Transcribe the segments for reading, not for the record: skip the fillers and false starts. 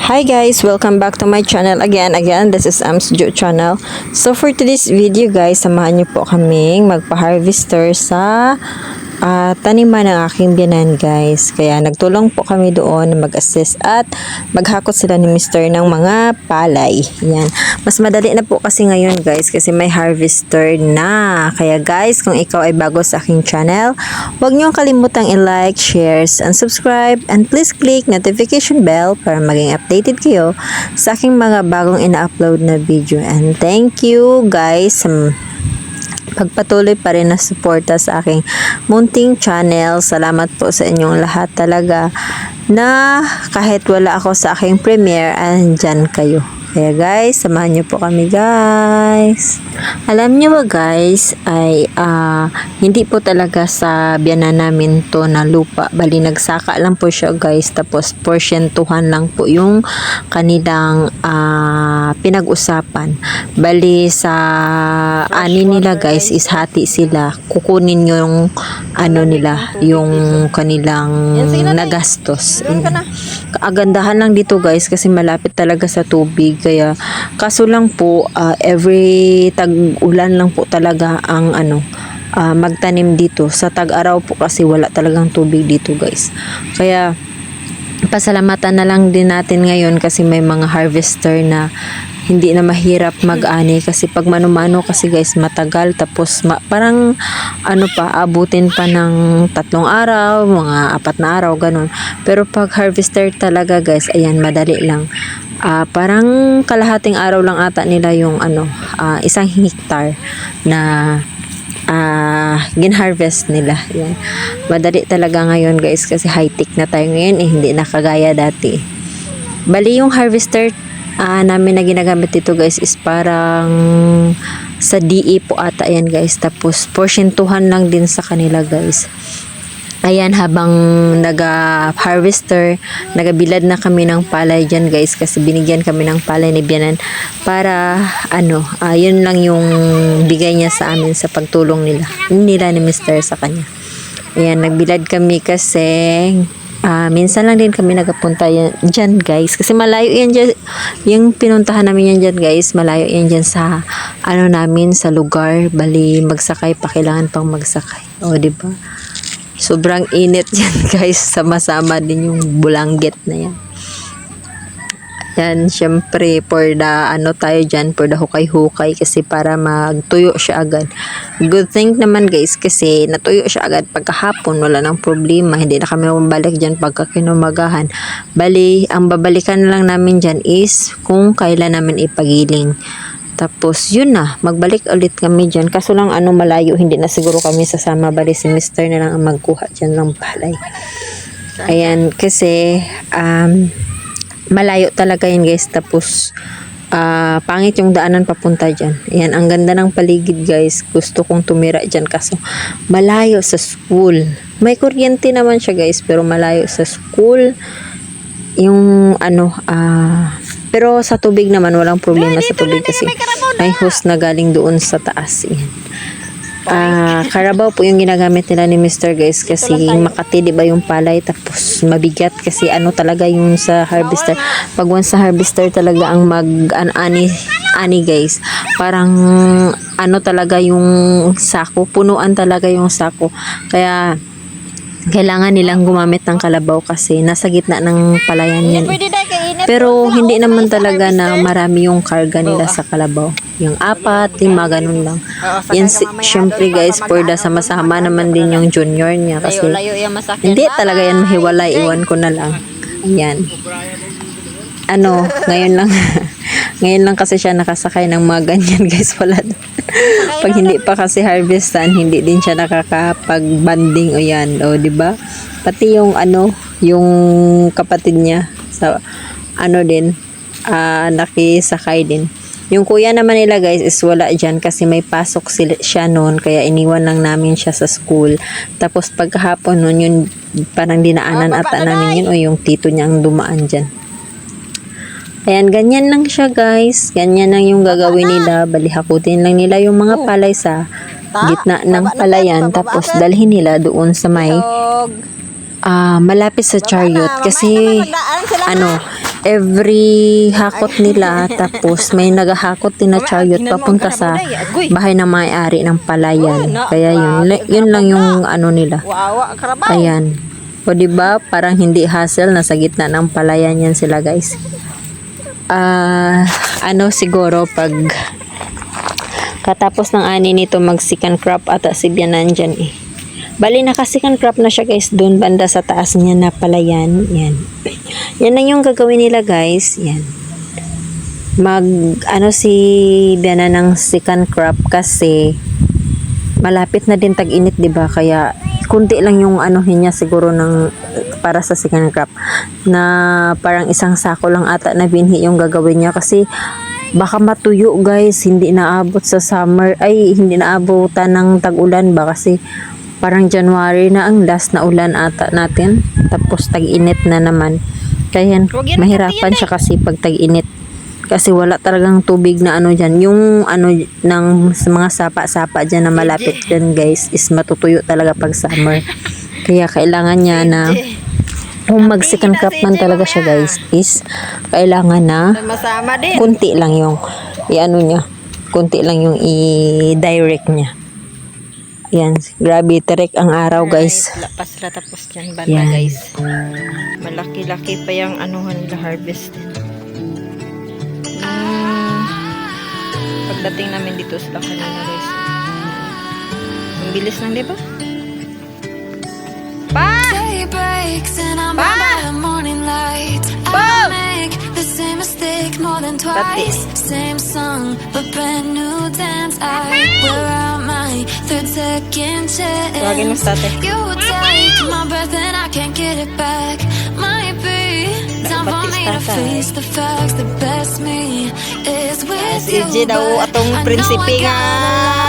Hi guys, welcome back to my channel again. This is Am's Jo channel. So for today's video guys, samahan niyo po kaming magpa-harvester sa taniman ng aking biyanan guys. Kaya nagtulong po kami doon na mag-assist at maghakot sila ni Mr. ng mga palay. Yan. Mas madali na po kasi ngayon guys kasi may harvester na. Kaya guys, kung ikaw ay bago sa aking channel, huwag niyong kalimutang i-like, shares, and subscribe. And please click notification bell para maging updated kayo sa aking mga bagong ina-upload na video. And thank you guys pagpatuloy pa rin na suporta sa aking munting channel. Salamat po sa inyong lahat talaga na kahit wala ako sa aking premiere, andyan kayo. Kaya guys, samahan niyo po kami guys. Alam niyo ba guys, ay hindi po talaga sa biyanan namin to na lupa. Bali nagsaka lang po siya guys. Tapos porsyentuhan lang po yung kanilang pinag-usapan. Bali sa ani nila guys is hati sila. Kukunin yung ano nila, yung kanilang nagastos. Kaagandahan lang dito guys kasi malapit talaga sa tubig. Kaya kaso lang po every tag-ulan lang po talaga ang magtanim dito. Sa tag-araw po kasi wala talagang tubig dito guys. Kaya pasalamatan na lang din natin ngayon kasi may mga harvester na hindi na mahirap mag-ani kasi pag mano-mano kasi guys matagal tapos parang abutin pa ng 3 araw, mga 4 na araw ganun. Pero pag harvester talaga guys, ayan madali lang. Parang kalahating araw lang ata nila yung 1 hektar na ginharvest nila. Yan. Madali talaga ngayon guys kasi high-tech na tayo ngayon hindi na kagaya dati. Bali yung harvester namin na ginagamit dito guys is parang sa DE po ata yan guys. Tapos porsyentuhan lang din sa kanila guys. Ayan, habang naga-harvester, nagabilad na kami ng palay dyan guys kasi binigyan kami ng palay ni biyanan para yun lang yung bigay niya sa amin sa pagtulong nila ni Mr. sa kanya. Ayan, nagbilad kami kasi minsan lang din kami nagapunta dyan guys kasi malayo yan dyan, yung pinuntahan namin yan dyan guys, malayo yan dyan sa namin sa lugar. Bali magsakay pa, kailangan pang magsakay, diba? Sobrang init yan guys, sama-sama din yung bulanggit na yan. Yan, syempre for the tayo dyan, for the hukay-hukay kasi para magtuyo siya agad. Good thing naman guys kasi natuyo siya agad pagkahapon, wala nang problema, hindi na kami mabalik dyan pagka kinumagahan. Bali, ang babalikan lang namin dyan is kung kailan namin ipagiling. Tapos yun na, magbalik ulit kami dyan. Kaso lang malayo, hindi na siguro kami sasama. Bali si Mr. na lang ang magkuha dyan ng palay. Ayan, kasi malayo talaga yun guys. Tapos pangit yung daanan papunta dyan. Ayan, ang ganda ng paligid guys. Gusto kong tumira dyan kaso malayo sa school. May kuryente naman siya guys pero malayo sa school. Yung pero sa tubig naman walang problema sa tubig kasi may hose na galing doon sa taas. Yan. Karabaw po yung ginagamit nila ni Mr. guys kasi Makati diba yung palay tapos mabigat kasi talaga yung sa harvester. Pag once sa harvester talaga ang ani guys, parang talaga yung sako, punuan talaga yung sako. Kaya kailangan nilang gumamit ng kalabaw kasi nasa gitna ng palayan yan. Pero hindi naman talaga na marami yung karga nila sa kalabaw. Yung 4, 5, ganun lang. Yan syempre guys, for the sama-sama naman din yung junior niya kasi hindi talaga yan mahiwalay. Iwan ko na lang. Yan. Ngayon lang ngayon lang kasi siya nakasakay ng mga ganyan guys. Wala pag hindi pa kasi harvestan, hindi din siya nakakapag-banding o yan, diba? Pati yung yung kapatid niya sa din nakisakay din. Yung kuya naman nila guys is wala dyan kasi may pasok siya noon kaya iniwan lang namin siya sa school. Tapos pagkahapon noon yun parang dinaanan ata namin yun o yung tito niya ang dumaan dyan. Ayan, ganyan lang siya guys. Ganyan lang yung gagawin nila. Balihakutin lang nila yung mga palay sa gitna ng palayan. Tapos dalhin nila doon sa may malapit sa chariot. Kasi every hakot nila, tapos may naghahakot din na chariot papunta sa bahay ng may-ari ng palayan. Kaya yun lang yung ano nila. Ayan. O diba, parang hindi hassle, nasa gitna ng palayan yan sila guys. Ano siguro pag katapos ng ani nito mag second crop ata si Bianan dyan eh. Bali naka second crop na siya guys doon banda sa taas niya na palayan. Yan. Yan na yung gagawin nila guys. Yan. Ano si Bianan ng second crop kasi malapit na din tag-init 'di ba? Kaya kunti lang yung anuhin niya siguro ng para sa second crop na parang isang sako lang ata na binhi yung gagawin niya kasi baka matuyo guys, hindi naabot sa summer, ay hindi naabutan ng tag-ulan ba kasi parang January na ang last na ulan ata natin, tapos tag-init na naman, kaya mahirapan siya kasi pag tag-init kasi wala talagang tubig na ano dyan, yung ano ng mga sapa-sapa dyan na malapit dyan guys is matutuyo talaga pag summer, kaya kailangan niya na kung mag second crop man talaga siya guys is kailangan na kunti lang yung i-ano niya, kunti lang yung i-direct niya. Yan, grabe direct ang araw guys. Lapas na tapos dyan banda guys. Malaki-laki pa yung anuhan nila harvest. Pagdating namin dito sila kanina guys. Ang bilis lang diba? Breaks and I'm by the morning light. I make the same mistake more than twice. Same song, but brand new dance. I wear out my third second chance. You take my breath and I can't get it back. Might be time for me to face the facts. The best me is with you. Si daw atong prinsipe nga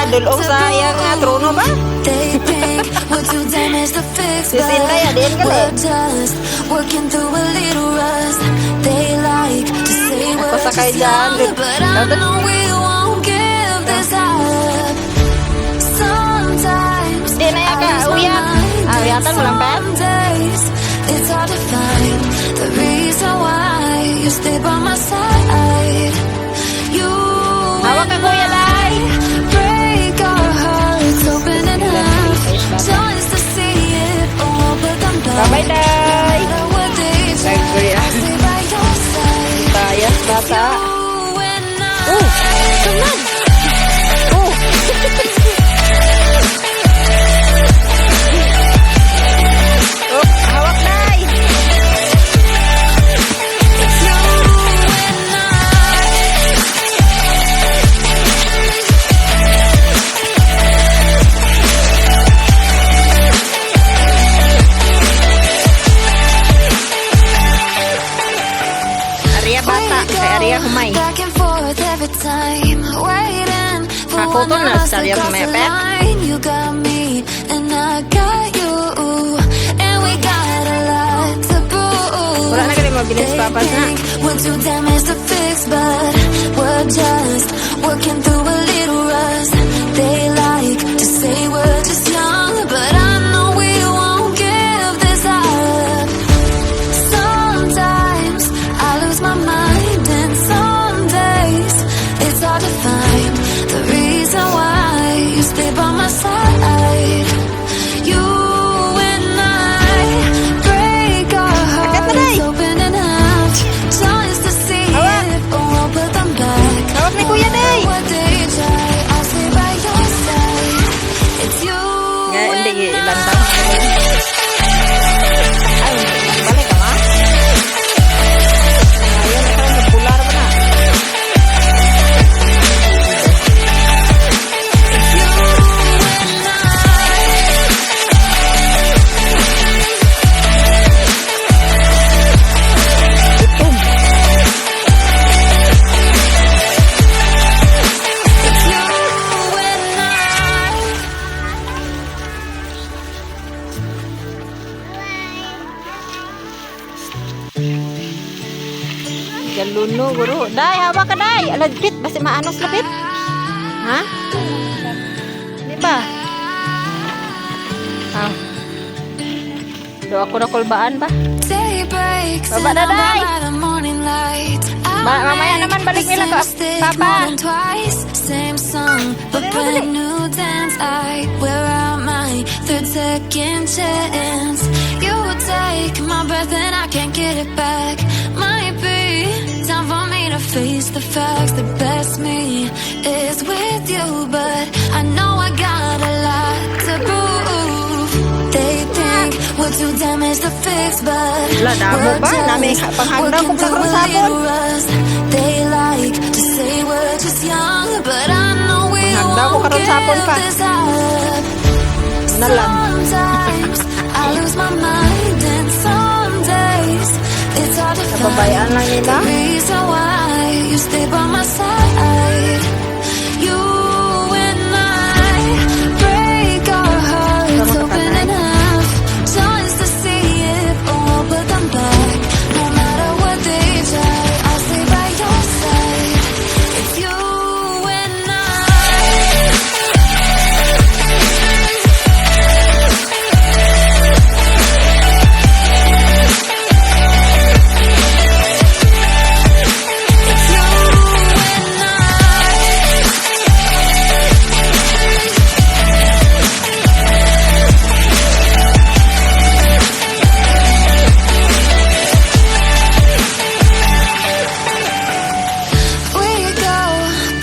dulong sa iyang trono ba? They think we're too damaged to fix, Si Sinta ya din ka we're just working through a little rust. They like to say we're sakay just dyan. young, but I know we won't give this up. Sometimes Di na yan ka, uyat. Uyatan mo lang, Pet? some days it's hard to find the reason why you stay by my side. You Hawak ka, and Kuya Lai. break our hearts open in half, just to see it all, but I'm back. Bye-bye, Day. No matter what they try, I'll stay by your side. Tayas bata. You and I. Hawak Day. It's you and I. Arya bata, kay Arya humay. Back and forth every time, waiting for Ako one to of na, us to Arya cross humay, the Pet. line. You got me and I got you, and we got a lot to prove. Wala na ka rin mabilis They papas na. think we're too damaged to fix, but we're just working through a little rust. They like to say we're just young, but I know we won't give this up. Sometimes I lose my mind, and some days it's hard to find the reason why you stay by my side. You and I break our hearts open and half, just to see it all, but I'm back. Hawak ni Kuya Day. What they try, I'll stay by your side. It's you Hindi, and ilan I. taon na yun. Ay, balik ka ma? Ayun, parang nagpular mo na. It's you and I. It's you and I. Galuno, guro. Day, hawak ka, Day. Alagpit, basi maanos lapit. Ha? Di ba? Ah. Do ako na kulbaan ba? Day breaks Baba and na, I'm Day. by the morning light. same mistake more than twice. Same song, but brand new dance. I wear out my third second chance. You take my breath and I can't get it back. Might be time for me to face the facts. The best me is with you, but I know I got a lot to prove. They think we're too damaged to fix, but we're just working through a little rust. They like to say we're just young, but I know we won't give this up. Sometimes I lose my mind, and some days it's hard to Nababayaan lang find nila. the reason why you stay by my side. You and I break our hearts open in half just to see if we'll put them back. No matter what they try, I'll stay by your side. It's you and we go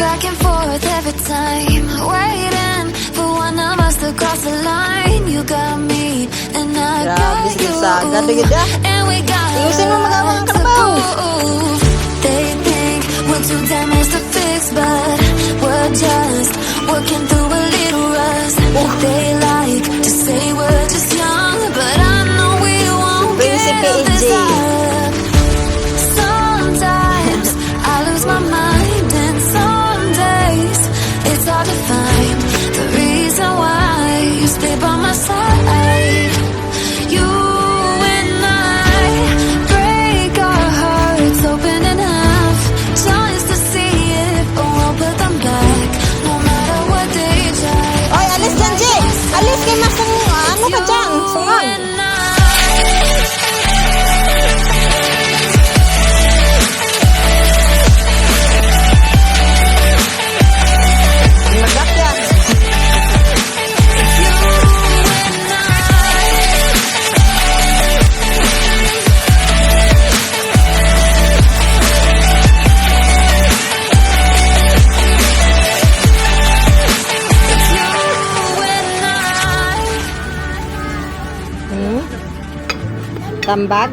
back and forth every time, waiting for one of us to cross the line. You got me and I Grabe, got sige, you, saga, tigid ah. and we got Ayusin mo, magawa ng to kalabaw. prove. They think we're too damaged to fix, but we're just working through a little rust. They like to say we're just young, but I know we won't Prinsipe give this EJ. up. Sometimes I lose my mind, and some days it's hard to find the reason why you stay by my side. You and I break our hearts open in half just to see if we'll put them back. No matter what they try. Oy, alis dyan, Jay! Alis kay Masang, ano ka dyan? Sungag! Lagak yan. Tambag.